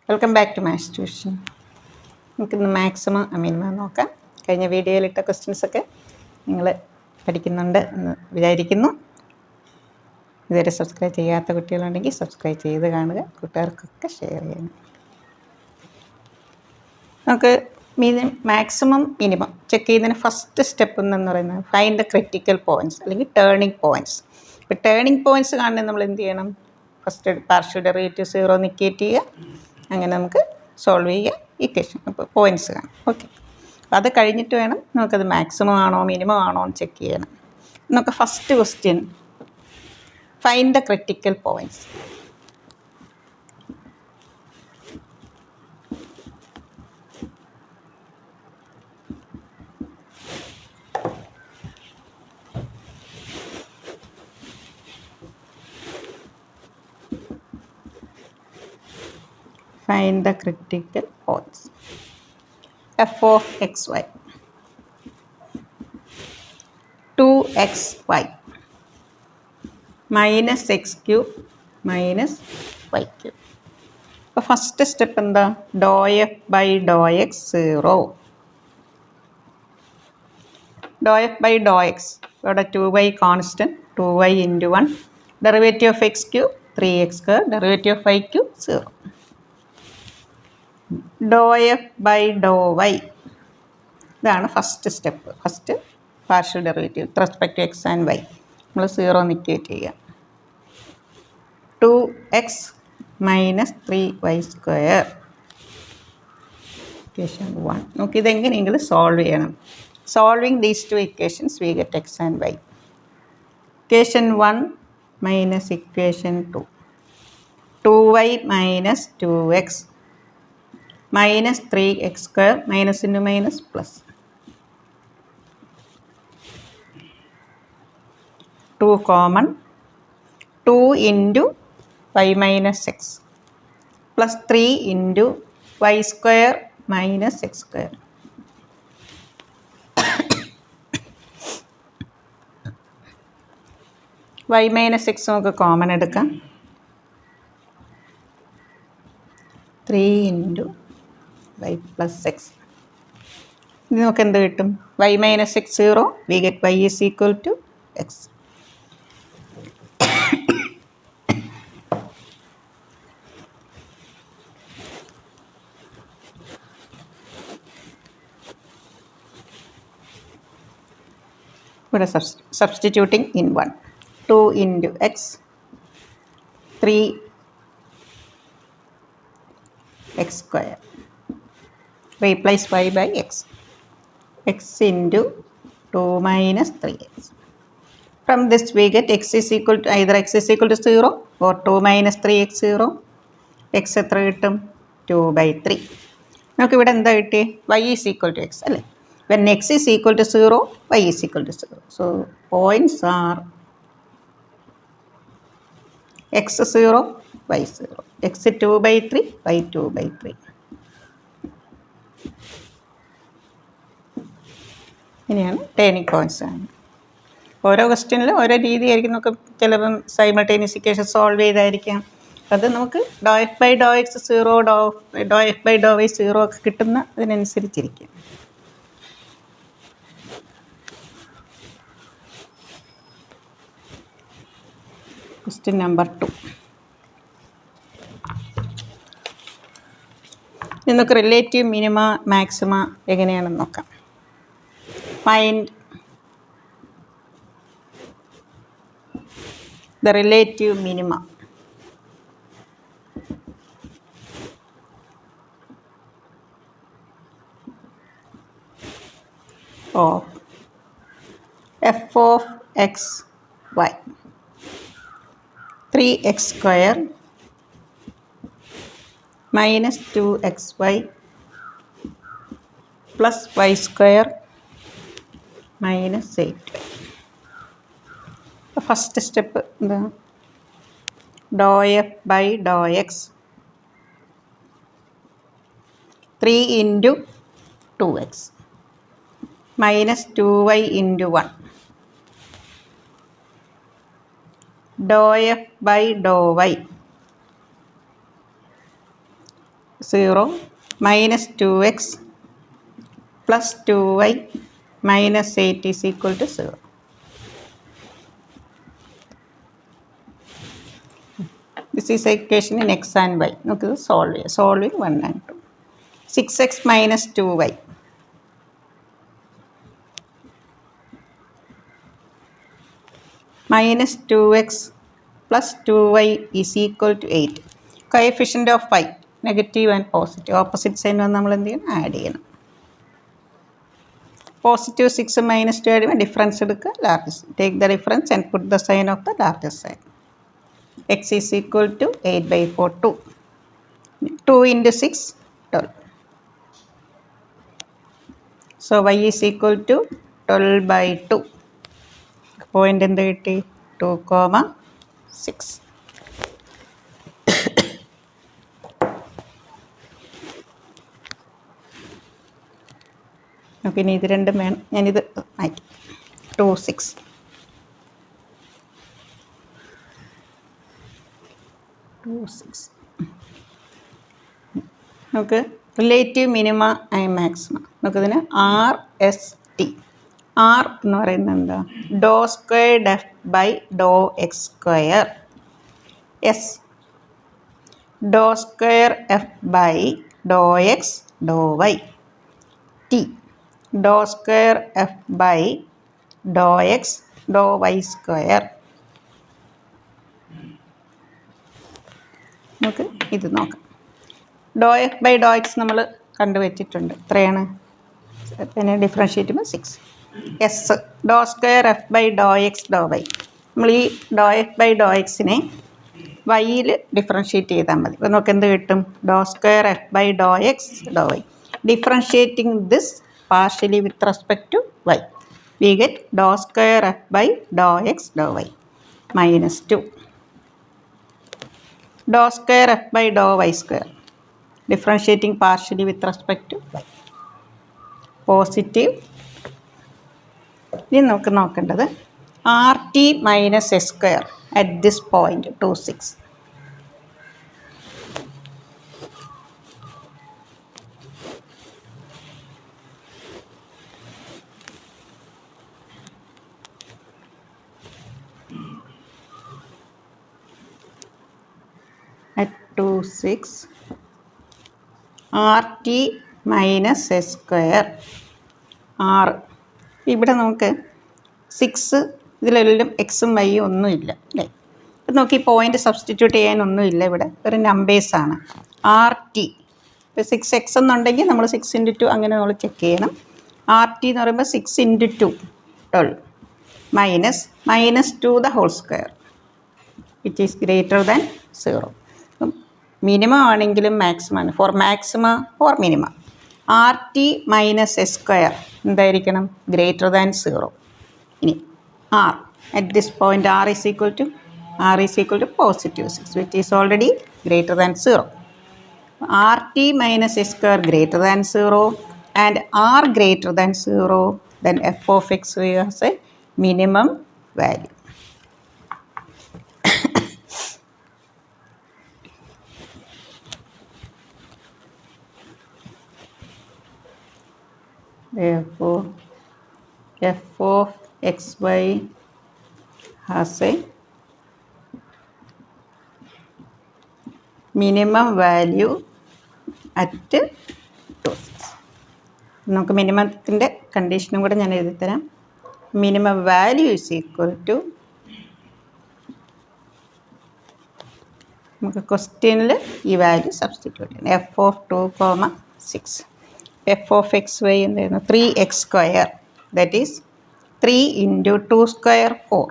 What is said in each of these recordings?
Welcome back to maths tuition. നമുക്കിന്ന് maximum minimum നോക്കാം. കഴിഞ്ഞ വീഡിയോയിലിട്ട ക്വസ്റ്റ്യൻസൊക്കെ നിങ്ങൾ പഠിക്കുന്നുണ്ട് എന്ന് വിചാരിക്കുന്നു. ഇതുവരെ സബ്സ്ക്രൈബ് ചെയ്യാത്ത കുട്ടികളുണ്ടെങ്കിൽ സബ്സ്ക്രൈബ് ചെയ്ത് കാണുക, കൂട്ടുകാർക്കൊക്കെ ഷെയർ ചെയ്യണം. നമുക്ക് മാക്സിമം മിനിമം ചെക്ക് ചെയ്യുന്നതിന് ഫസ്റ്റ് സ്റ്റെപ്പ് എന്ന് പറയുന്നത് ഫൈൻഡ് ദ ക്രിട്ടിക്കൽ പോയിൻറ്റ്സ് അല്ലെങ്കിൽ ടേണിംഗ് പോയിൻറ്റ്സ്. ഇപ്പോൾ ടേണിംഗ് പോയിൻറ്റ്സ് കാണുന്നത് നമ്മൾ എന്ത് ചെയ്യണം? ഫസ്റ്റ് പാർഷ്യൽ ഡെറിവേറ്റീവ് 0 നിക്കേറ്റ് ചെയ്യുക. അങ്ങനെ നമുക്ക് സോൾവ് ചെയ്യുക ഇക്വേഷൻ. അപ്പോൾ പോയിൻറ്റ്സ് കാണാം. ഓക്കെ, അപ്പോൾ അത് കഴിഞ്ഞിട്ട് വേണം നമുക്കത് മാക്സിമം ആണോ മിനിമം ആണോ എന്ന് ചെക്ക് ചെയ്യണം. നമുക്ക് first question find the critical points. Find the critical points. F of xy 2xy minus x cube minus y cube. അപ്പോൾ ഫസ്റ്റ് സ്റ്റെപ്പ് എന്താ? Doe f by doe x 0. Doe f by doe x ഇവിടെ 2y constant, 2y into 1, derivative of x cube 3x², derivative of y cube 0. Doe f by doe y, ഇതാണ് first step. First partial derivative with respect to x and y നമ്മൾ 0 നിക്കേറ്റ് ചെയ്യുക. 2x minus 3y². Equation 1. നമുക്കിതെങ്ങനെയെങ്കിലും solve ചെയ്യണം. Solving these two equations we get X and y. Equation 1 minus equation 2, 2y minus 2x minus 3x², minus into minus plus 2 common, 2 into y minus x plus 3 into y² minus x². y minus x നമുക്ക് common എടുക്കാം. 3 into y plus x. ഇത് നമുക്ക് എന്ത് കിട്ടും? y minus x 0, we get y is equal to x. ഇവിടെ substituting in 1, 2 into x 3 x². Replace y by x. X into 2 minus 3x. From this we get x is equal to either x is equal to 0 or 2 minus 3x 0. x എത്ര കിട്ടും? 2/3. നമുക്ക് ഇവിടെ എന്താ കിട്ടി? y is equal to x അല്ലേ? When x is equal to 0, y is equal to 0. So points are x 0, y 0. x 2/3, y 2/3. ഇനിയാണ് turning points ആണ്. ഓരോ ക്വസ്റ്റ്യനിലും ഓരോ രീതിയായിരിക്കും. നമുക്ക് ചിലപ്പം സൈമൾട്ടേനിയസ് ഇക്വേഷൻ സോൾവ് ചെയ്തായിരിക്കാം. അത് നമുക്ക് doe f by doe x 0, doe f by doe y 0 ഒക്കെ കിട്ടുന്ന അതിനനുസരിച്ചിരിക്കും. Question number 2. ഇനി നമുക്ക് റിലേറ്റീവ് മിനിമ മാക്സിമ എങ്ങനെയാണെന്ന് നോക്കാം. Find the relative minima of f of x y 3x² minus 2xy plus y² minus 8. First step എന്താ? Doe f by doe x 3 into 2x minus 2y into 1. Dou f by dou y 0 minus 2x plus 2y minus 8 is equal to 0. This is equation in x and y. നമുക്ക് ഇത് solve ചെയ്യാം. Solving 1 and 2. 6x minus 2y minus 2x plus 2y is equal to 8. Coefficient of y negative and positive opposite sign വന്ന് നമ്മൾ എന്ത് ചെയ്യണം? Add ചെയ്യണം. Positive 6 minus 2 add ചെയ്യുമ്പോൾ difference എടുക്കുക, largest. Take the difference and put the sign of the largest sign. x is equal to 8/4 2. 2 into 6 12. So y is equal to 12/2. Point എന്ത് കിട്ടി? 2,6. Okay, ഇനി ഇത് രണ്ടും വേണം. ഞാനിത് മാറ്റി 2 6. നമുക്ക് റിലേറ്റീവ് മിനിമ ആൻഡ് മാക്സിമം. നമുക്കിതിന് ആർ എസ് ടി. ആർ എന്ന് പറയുന്നത് എന്താ? Doe squared f by doe x square. S doe square f by doe x doe y. T doe square f by doe x doe y square. നമുക്ക് ഇത് നോക്കാം. Doe f by doe x നമ്മൾ കണ്ടുവച്ചിട്ടുണ്ട്. എത്രയാണ്? പിന്നെ differentiate ചെയ്യുമ്പോൾ 6. S doe square f by doe x doe y. നമ്മൾ ഈ ഡോ എഫ് ബൈ ഡോ എക്സിനെ വൈയിൽ ഡിഫറൻഷ്യേറ്റ് ചെയ്താൽ മതി. അപ്പോൾ നമുക്ക് എന്ത് കിട്ടും? Doe square f by doe x doe y. Differentiating this partially with respect to y, we get doe square f by doe x doe y minus 2. Doe square f by doe y square. Differentiating partially with respect to y positive. ഇനി നമുക്ക് നോക്കേണ്ടത് R T minus S square at this point 2 6. at 2 6 R T minus S square. 6 ഇവിടെ നമുക്ക് 6 ഇതിലെല്ലാം എക്സും വൈയും ഒന്നുമില്ല അല്ലേ? ഇപ്പം നോക്കി പോയിൻ്റ് സബ്സ്റ്റിറ്റ്യൂട്ട് ചെയ്യാനൊന്നുമില്ല. ഇവിടെ ഒരു നമ്പേഴ്സാണ്. ആർ ടി ഇപ്പോൾ 6x എന്നുണ്ടെങ്കിൽ നമ്മൾ 6 × 2 അങ്ങനെ നമ്മൾ ചെക്ക് ചെയ്യണം. ആർ ടി എന്ന് പറയുമ്പോൾ 6 × 2 12 minus 2 the whole square which is greater than 0. Minimum ആണെങ്കിലും മാക്സിമം ആണ്. For maximum for minimum R T minus S square എന്തായിരിക്കണം? Greater than 0. ഇനി R at this point R is equal to positive 6 which is already greater than 0. R T minus S square greater than 0 and R greater than 0, then f of x has a minimum value. Therefore, f of xy has a minimum value at 2 6. നമുക്ക് മിനിമത്തിൻ്റെ കണ്ടീഷനും കൂടെ ഞാൻ എഴുതിത്തരാം. Minimum value is equal to, നമുക്ക് ക്വസ്റ്റ്യനിൽ ഈ value substitute ചെയ്യണം. F of 2, 6. F of X Y എന്തായിരുന്നു? 3x square, that is 3 × 2 square 4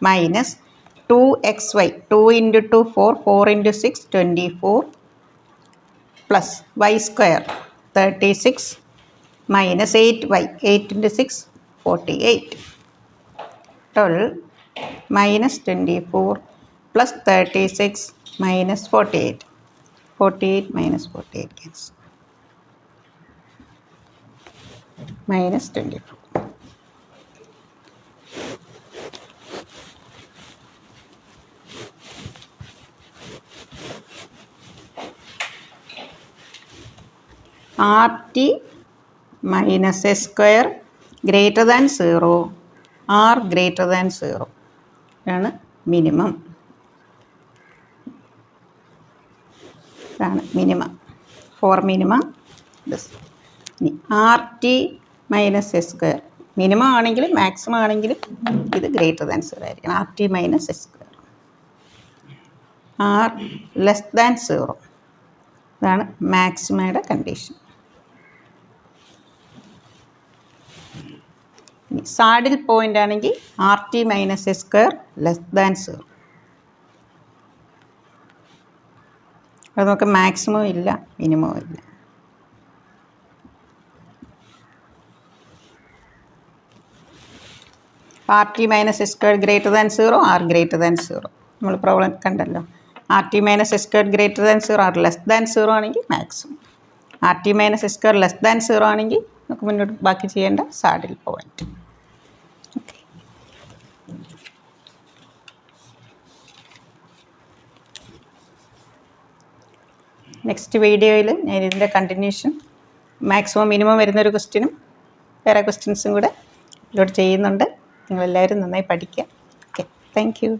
minus 2xy 2 × 2 4 4 × 6 24 plus y square 36 minus 8y 8 × 6 48 12 minus 24 plus 36 minus 48 minus 48 cancel minus 24. R T minus S square greater than 0 r greater than 0 ആണ് minimum. ഇതാണ് minimum. 4 minimum. ഇനി r T minus S square minimum ആണെങ്കിലും maximum ആണെങ്കിലും ഇത് greater than 0 ആയിരിക്കണം. R T minus S square. R less than 0 ഇതാണ് മാക്സിമയുടെ condition. Saddle point ആണെങ്കിൽ r T minus S square less than 0. അത് നമുക്ക് മാക്സിമം ഇല്ല, മിനിമവും ഇല്ല. R T minus S square greater than 0 r greater than 0 നമ്മൾ പ്രോബ്ലം കണ്ടല്ലോ. R T minus S square greater than 0 r less than 0 ആണെങ്കിൽ maximum. R T minus S square less than 0 ആണെങ്കിൽ നമുക്ക് മുന്നോട്ട് ബാക്കി ചെയ്യേണ്ട സാഡിൽ പോയിന്റ്. ഓക്കെ. നെക്സ്റ്റ് വീഡിയോയിൽ ഞാൻ ഇതിൻ്റെ കണ്ടിന്യൂഷൻ മാക്സിമം മിനിമം വരുന്നൊരു ക്വസ്റ്റ്യനും വേറെ ക്വസ്റ്റ്യൻസും കൂടെ അപ്ലോഡ് ചെയ്യുന്നുണ്ട്. നിങ്ങളെല്ലാവരും നന്നായി പഠിക്കുക. Okay, thank you.